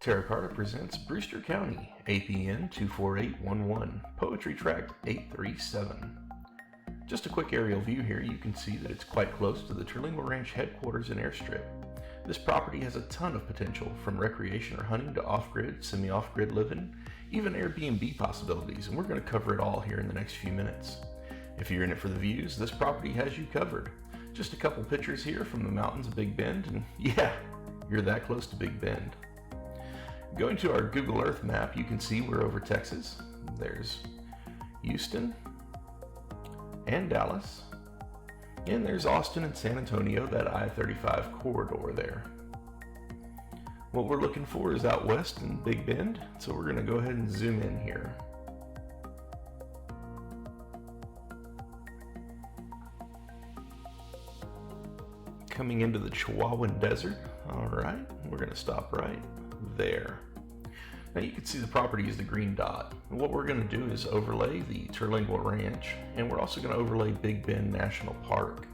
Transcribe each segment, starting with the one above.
Terra Carta presents Brewster County, APN 24811, Poetry Tract 837. Just a quick aerial view here, you can see that it's quite close to the Terlingua Ranch headquarters and airstrip. This property has a ton of potential, from recreation or hunting to off-grid, semi-off-grid living, even Airbnb possibilities, and we're going to cover it all here in the next few minutes. If you're in it for the views, this property has you covered. Just a couple pictures here from the mountains of Big Bend, and yeah, you're that close to Big Bend. Going to our Google Earth map, you can see we're over Texas. There's Houston and Dallas, and there's Austin and San Antonio, that I-35 corridor there. What we're looking for is out west in Big Bend, so we're going to go ahead and zoom in here. Coming into the Chihuahuan Desert. All right, we're going to stop right there. Now you can see the property is the green dot. And what we're going to do is overlay the Terlingua Ranch, and we're also going to overlay Big Bend National Park.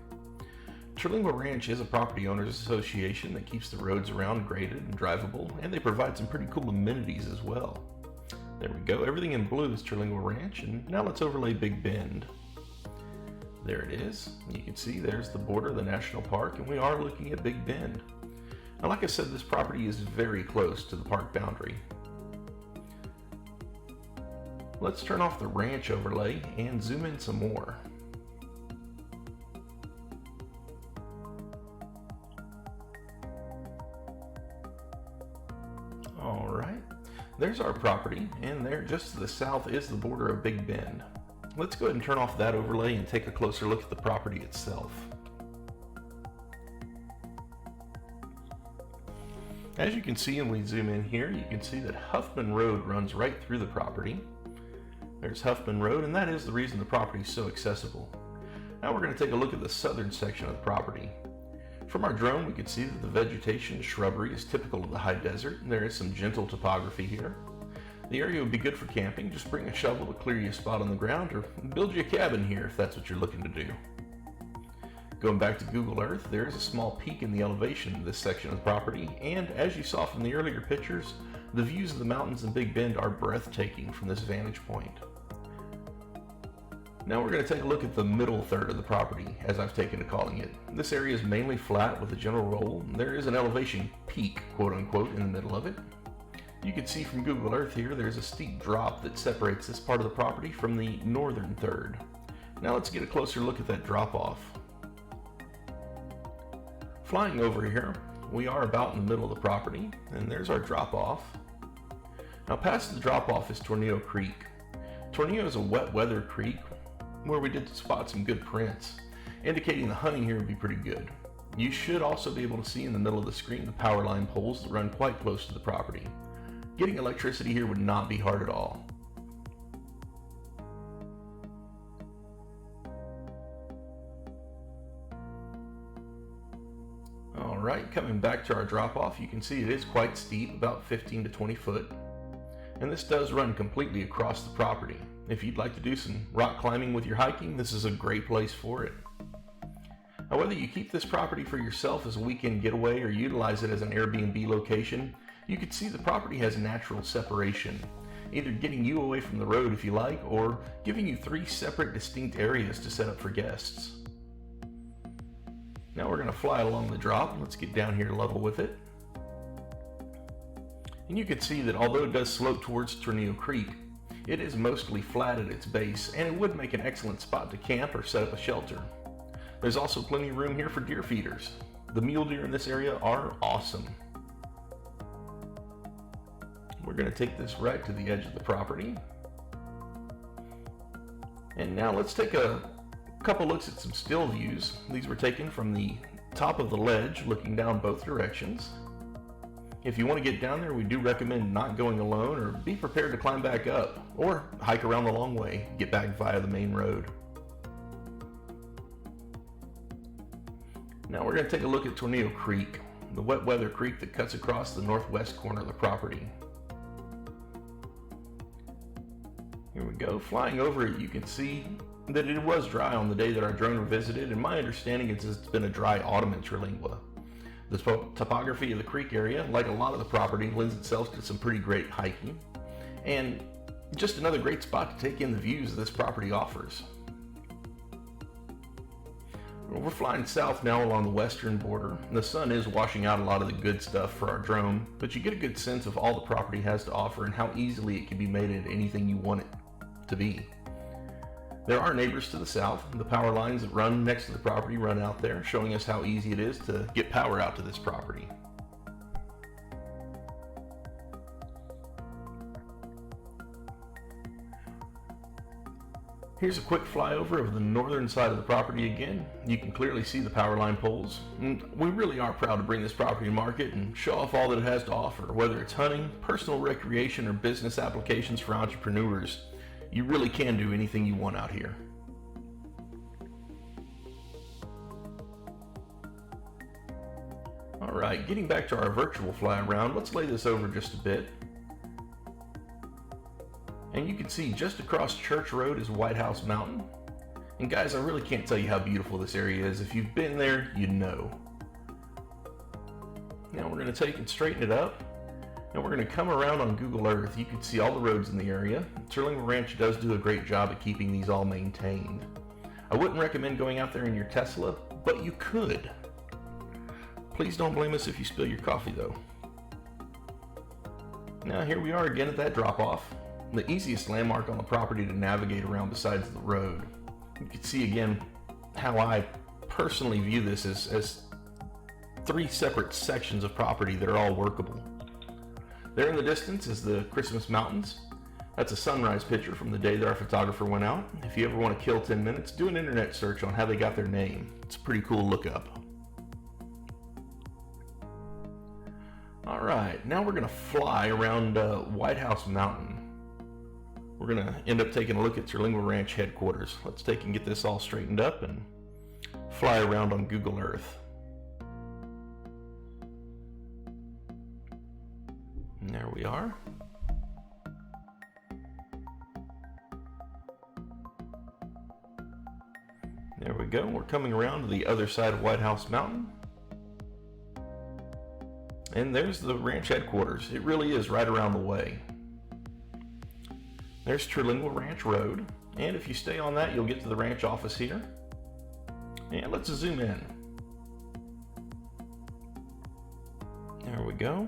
Terlingua Ranch is a property owners association that keeps the roads around graded and drivable, and they provide some pretty cool amenities as well. There we go, everything in blue is Terlingua Ranch, and now let's overlay Big Bend. There it is. You can see there's the border of the national park, and we are looking at Big Bend. Now, like I said, this property is very close to the park boundary. Let's turn off the ranch overlay and zoom in some more. All right, there's our property, and there just to the south is the border of Big Bend. Let's go ahead and turn off that overlay and take a closer look at the property itself. As you can see, when we zoom in here, you can see that Huffman Road runs right through the property. There's Huffman Road, and that is the reason the property is so accessible. Now we're going to take a look at the southern section of the property. From our drone, we can see that the vegetation and shrubbery is typical of the high desert, and there is some gentle topography here. The area would be good for camping. Just bring a shovel to clear you a spot on the ground, or build you a cabin here if that's what you're looking to do. Going back to Google Earth, there is a small peak in the elevation of this section of the property, and as you saw from the earlier pictures, the views of the mountains in Big Bend are breathtaking from this vantage point. Now we're going to take a look at the middle third of the property, as I've taken to calling it. This area is mainly flat with a gentle roll, and there is an elevation peak, quote unquote, in the middle of it. You can see from Google Earth here, there's a steep drop that separates this part of the property from the northern third. Now let's get a closer look at that drop off. Flying over here, we are about in the middle of the property, and there's our drop off. Now past the drop off is Tornillo Creek. Tornillo is a wet weather creek where we did spot some good prints, indicating the hunting here would be pretty good. You should also be able to see in the middle of the screen the power line poles that run quite close to the property. Getting electricity here would not be hard at all. Alright, coming back to our drop-off, you can see it is quite steep, about 15 to 20 foot. And this does run completely across the property. If you'd like to do some rock climbing with your hiking, this is a great place for it. Now, whether you keep this property for yourself as a weekend getaway or utilize it as an Airbnb location, you can see the property has natural separation, either getting you away from the road if you like, or giving you 3 separate distinct areas to set up for guests. Now we're going to fly along the drop. Let's get down here level with it. And you can see that although it does slope towards Tornillo Creek, it is mostly flat at its base, and it would make an excellent spot to camp or set up a shelter. There's also plenty of room here for deer feeders. The mule deer in this area are awesome. We're going to take this right to the edge of the property. And now let's take a couple looks at some still views. These were taken from the top of the ledge, looking down both directions. If you want to get down there, we do recommend not going alone, or be prepared to climb back up, or hike around the long way, get back via the main road. Now we're going to take a look at Tornillo Creek, the wet weather creek that cuts across the northwest corner of the property. Here we go. Flying over it, you can see that it was dry on the day that our drone visited, and my understanding is it's been a dry autumn in Terlingua. The topography of the creek area, like a lot of the property, lends itself to some pretty great hiking, and just another great spot to take in the views this property offers. We're flying south now along the western border. The sun is washing out a lot of the good stuff for our drone, but you get a good sense of all the property has to offer and how easily it can be made into anything you want it to be. There are neighbors to the south. The power lines that run next to the property run out there, showing us how easy it is to get power out to this property. Here's a quick flyover of the northern side of the property again. You can clearly see the power line poles. And we really are proud to bring this property to market and show off all that it has to offer, whether it's hunting, personal recreation, or business applications for entrepreneurs. You really can do anything you want out here. All right, getting back to our virtual fly around, let's lay this over just a bit. And you can see just across Church Road is White House Mountain. And guys, I really can't tell you how beautiful this area is. If you've been there, you know. Now we're going to take and straighten it up. And we're going to come around on Google Earth. You can see all the roads in the area. Terlingua Ranch does do a great job at keeping these all maintained. I wouldn't recommend going out there in your Tesla, but you could. Please don't blame us if you spill your coffee though. Now here we are again at that drop-off. The easiest landmark on the property to navigate around besides the road. You can see again how I personally view this as three separate sections of property that are all workable. There in the distance is the Christmas Mountains. That's a sunrise picture from the day that our photographer went out. If you ever want to kill 10 minutes, do an internet search on how they got their name. It's a pretty cool look up. All right, now we're gonna fly around White House Mountain. We're gonna end up taking a look at Terlingua Ranch headquarters. Let's take and get this all straightened up and fly around on Google Earth. And there we are. There we go. We're coming around to the other side of White House Mountain. And there's the ranch headquarters. It really is right around the way. There's Terlingua Ranch Road. And if you stay on that, you'll get to the ranch office here. And let's zoom in. There we go.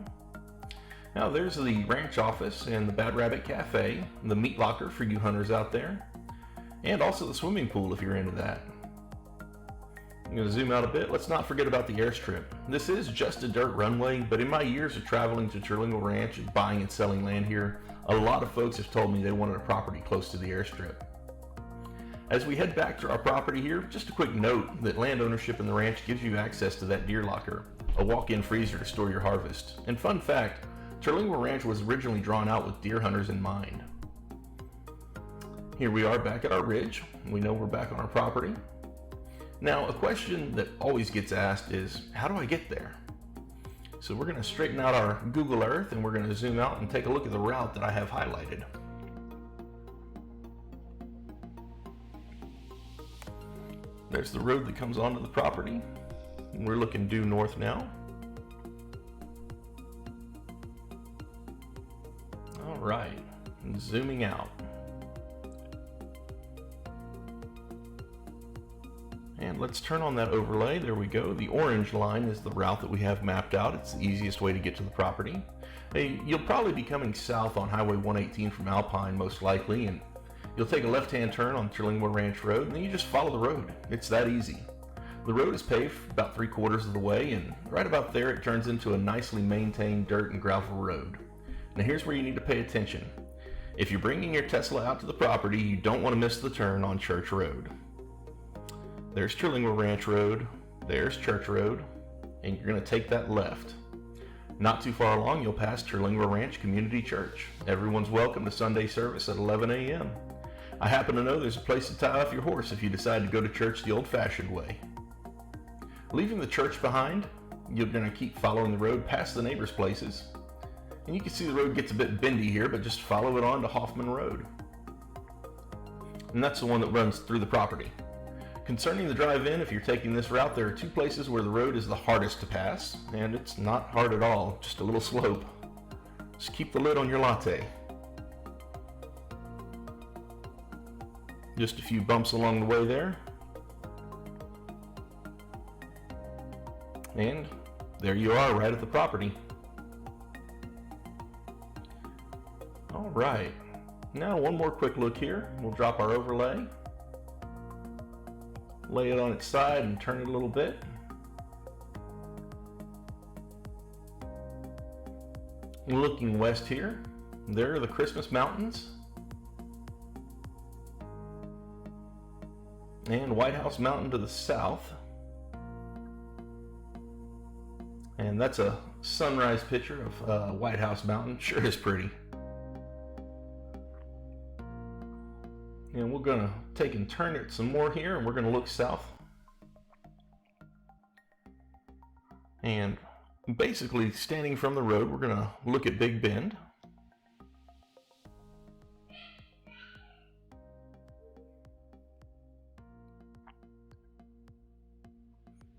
Now there's the ranch office and the Bad Rabbit Cafe, the meat locker for you hunters out there, and also the swimming pool if you're into that. I'm going to zoom out a bit. Let's not forget about the airstrip. This is just a dirt runway, but in my years of traveling to Terlingua Ranch and buying and selling land here, a lot of folks have told me they wanted a property close to the airstrip. As we head back to our property here, just a quick note that land ownership in the ranch gives you access to that deer locker, a walk-in freezer to store your harvest. And fun fact, Terlingua Ranch was originally drawn out with deer hunters in mind. Here we are back at our ridge. We know we're back on our property. Now, a question that always gets asked is, how do I get there? So we're going to straighten out our Google Earth and we're going to zoom out and take a look at the route that I have highlighted. There's the road that comes onto the property. We're looking due north now. All right, zooming out. And let's turn on that overlay. There we go. The orange line is the route that we have mapped out. It's the easiest way to get to the property. Hey, you'll probably be coming south on Highway 118 from Alpine most likely, and you'll take a left-hand turn on Terlingua Ranch Road, and then you just follow the road. It's that easy. The road is paved about 3/4 of the way, and right about there it turns into a nicely maintained dirt and gravel road. Now here's where you need to pay attention. If you're bringing your Tesla out to the property, you don't want to miss the turn on Church Road. There's Terlingua Ranch Road, there's Church Road, and you're going to take that left. Not too far along, you'll pass Terlingua Ranch Community Church. Everyone's welcome to Sunday service at 11 a.m. I happen to know there's a place to tie off your horse if you decide to go to church the old-fashioned way. Leaving the church behind, you're going to keep following the road past the neighbors' places. And you can see the road gets a bit bendy here, but just follow it on to Hoffman Road. And that's the one that runs through the property. Concerning the drive-in, if you're taking this route, there are two places where the road is the hardest to pass, and it's not hard at all, just a little slope. Just keep the lid on your latte. Just a few bumps along the way there. And there you are, right at the property. All right, now one more quick look here. We'll drop our overlay, lay it on its side and turn it a little bit. Looking west here, there are the Christmas Mountains and White House Mountain to the south. And that's a sunrise picture of White House Mountain. Sure is pretty. And we're going to take and turn it some more here, and we're going to look south. And basically, standing from the road, we're going to look at Big Bend.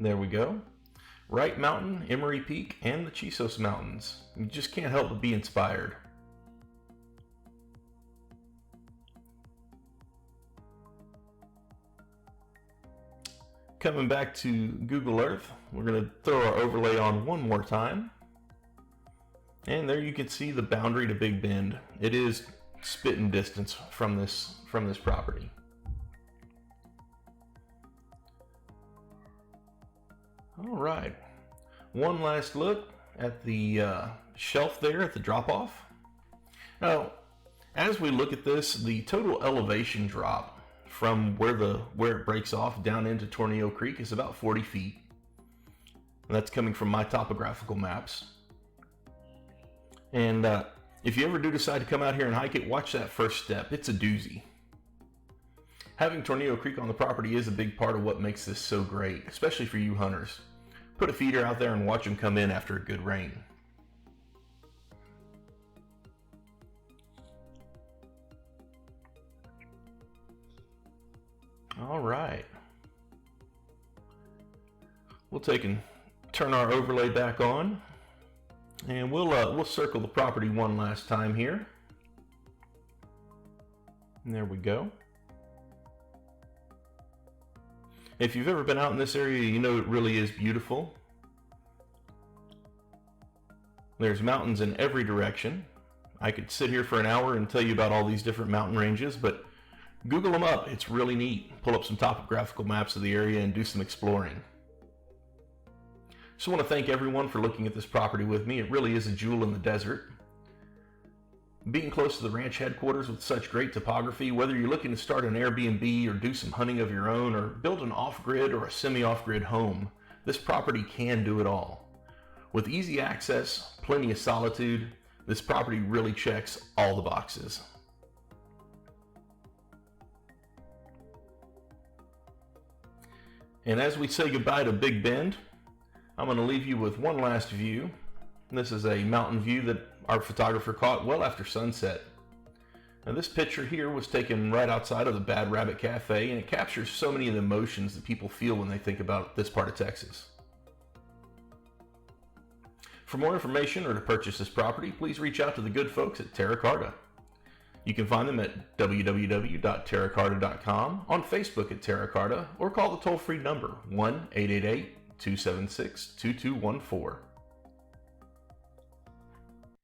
There we go. Wright Mountain, Emery Peak, and the Chisos Mountains. You just can't help but be inspired. Coming back to Google Earth, we're going to throw our overlay on one more time. And there you can see the boundary to Big Bend. It is spitting distance from this property. All right, one last look at the shelf there at the drop-off. Now, as we look at this, the total elevation drop from where it breaks off down into Tornillo Creek is about 40 feet. And that's coming from my topographical maps. And if you ever do decide to come out here and hike it, watch that first step. It's a doozy. Having Tornillo Creek on the property is a big part of what makes this so great, especially for you hunters. Put a feeder out there and watch them come in after a good rain. All right. We'll take and turn our overlay back on, and we'll circle the property one last time here. And there we go. If you've ever been out in this area, you know it really is beautiful. There's mountains in every direction. I could sit here for an hour and tell you about all these different mountain ranges, but Google them up. It's really neat. Pull up some topographical maps of the area and do some exploring. Just want to thank everyone for looking at this property with me. It really is a jewel in the desert. Being close to the ranch headquarters with such great topography, whether you're looking to start an Airbnb or do some hunting of your own or build an off-grid or a semi-off-grid home, this property can do it all. With easy access, plenty of solitude, this property really checks all the boxes. And as we say goodbye to Big Bend, I'm going to leave you with one last view. This is a mountain view that our photographer caught well after sunset. Now this picture here was taken right outside of the Bad Rabbit Cafe, and it captures so many of the emotions that people feel when they think about this part of Texas. For more information or to purchase this property, please reach out to the good folks at Terra Carta. You can find them at www.terracarta.com, on Facebook at Terra Carta, or call the toll-free number 1-888-276-2214.